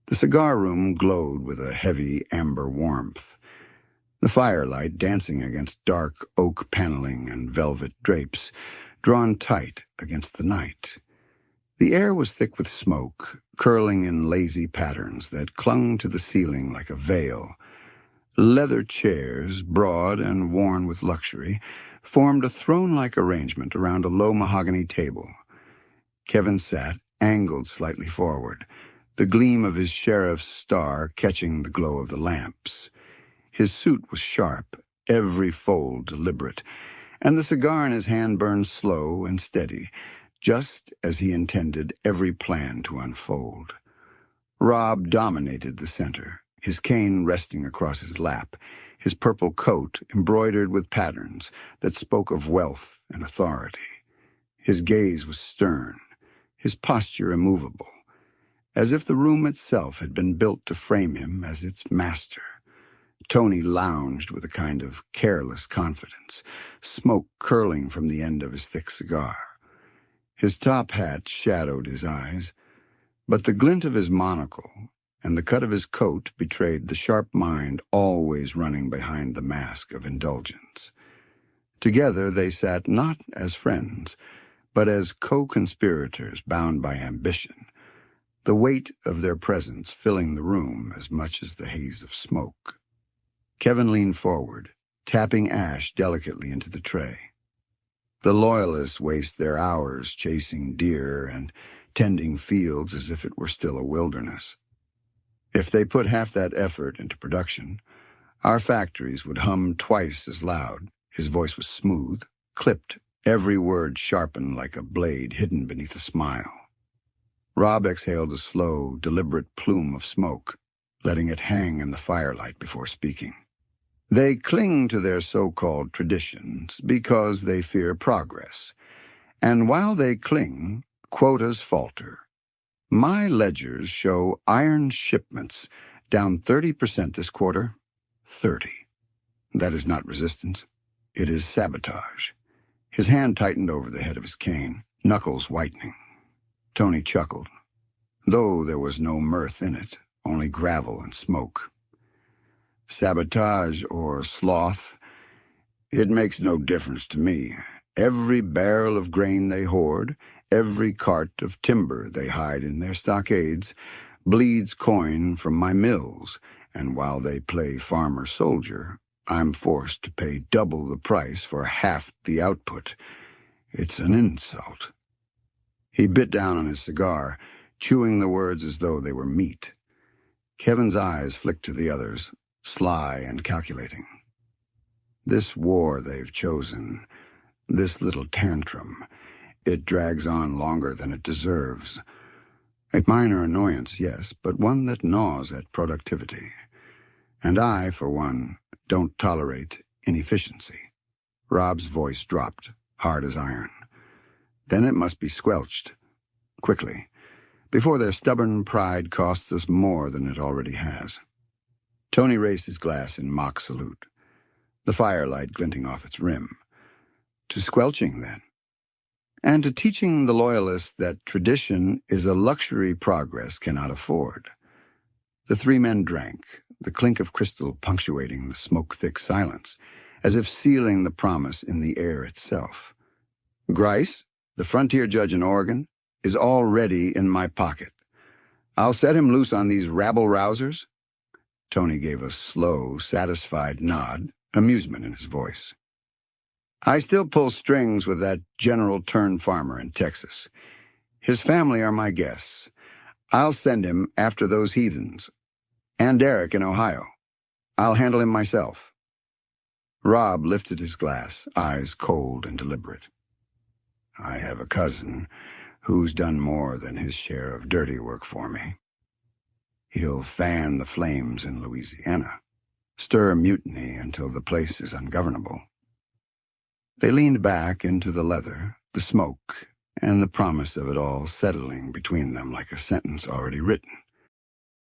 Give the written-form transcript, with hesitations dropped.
The cigar room glowed with a heavy amber warmth, the firelight dancing against dark oak paneling and velvet drapes, drawn tight against the night. The air was thick with smoke, curling in lazy patterns that clung to the ceiling like a veil. Leather chairs, broad and worn with luxury, formed a throne-like arrangement around a low mahogany table. Kevin sat, angled slightly forward, the gleam of his sheriff's star catching the glow of the lamps. His suit was sharp, every fold deliberate, and the cigar in his hand burned slow and steady, just as he intended every plan to unfold. Rob dominated the center, his cane resting across his lap, his purple coat embroidered with patterns that spoke of wealth and authority. His gaze was stern, his posture immovable, as if the room itself had been built to frame him as its master. Tony lounged with a kind of careless confidence, smoke curling from the end of his thick cigar. His top hat shadowed his eyes, but the glint of his monocle and the cut of his coat betrayed the sharp mind always running behind the mask of indulgence. Together they sat not as friends, but as co-conspirators bound by ambition, the weight of their presence filling the room as much as the haze of smoke. Kevin leaned forward, tapping ash delicately into the tray. The Loyalists waste their hours chasing deer and tending fields as if it were still a wilderness. If they put half that effort into production, our factories would hum twice as loud. His voice was smooth, clipped, every word sharpened like a blade hidden beneath a smile. Rob exhaled a slow, deliberate plume of smoke, letting it hang in the firelight before speaking. They cling to their so-called traditions because they fear progress. And while they cling, quotas falter. My ledgers show iron shipments down 30% this quarter. 30. That is not resistance. It is sabotage. His hand tightened over the head of his cane, knuckles whitening. Tony chuckled, though there was no mirth in it, only gravel and smoke. Sabotage or sloth, it makes no difference to me. Every barrel of grain they hoard, every cart of timber they hide in their stockades, bleeds coin from my mills, and while they play farmer-soldier, I'm forced to pay double the price for half the output. It's an insult. He bit down on his cigar, chewing the words as though they were meat. Kevin's eyes flicked to the others, sly and calculating. This war they've chosen, this little tantrum, it drags on longer than it deserves. A minor annoyance, yes, but one that gnaws at productivity. And I, for one, don't tolerate inefficiency. Rob's voice dropped, hard as iron. Then it must be squelched, quickly, before their stubborn pride costs us more than it already has. Tony raised his glass in mock salute, the firelight glinting off its rim. To squelching, then. And to teaching the Loyalists that tradition is a luxury progress cannot afford. The three men drank, the clink of crystal punctuating the smoke-thick silence, as if sealing the promise in the air itself. Grice, the frontier judge in Oregon, is already in my pocket. I'll set him loose on these rabble-rousers. Tony gave a slow, satisfied nod, amusement in his voice. I still pull strings with that General Turned farmer in Texas. His family are my guests. I'll send him after those heathens. And Derek in Ohio. I'll handle him myself. Rob lifted his glass, eyes cold and deliberate. I have a cousin who's done more than his share of dirty work for me. He'll fan the flames in Louisiana, stir mutiny until the place is ungovernable. They leaned back into the leather, the smoke, and the promise of it all settling between them like a sentence already written.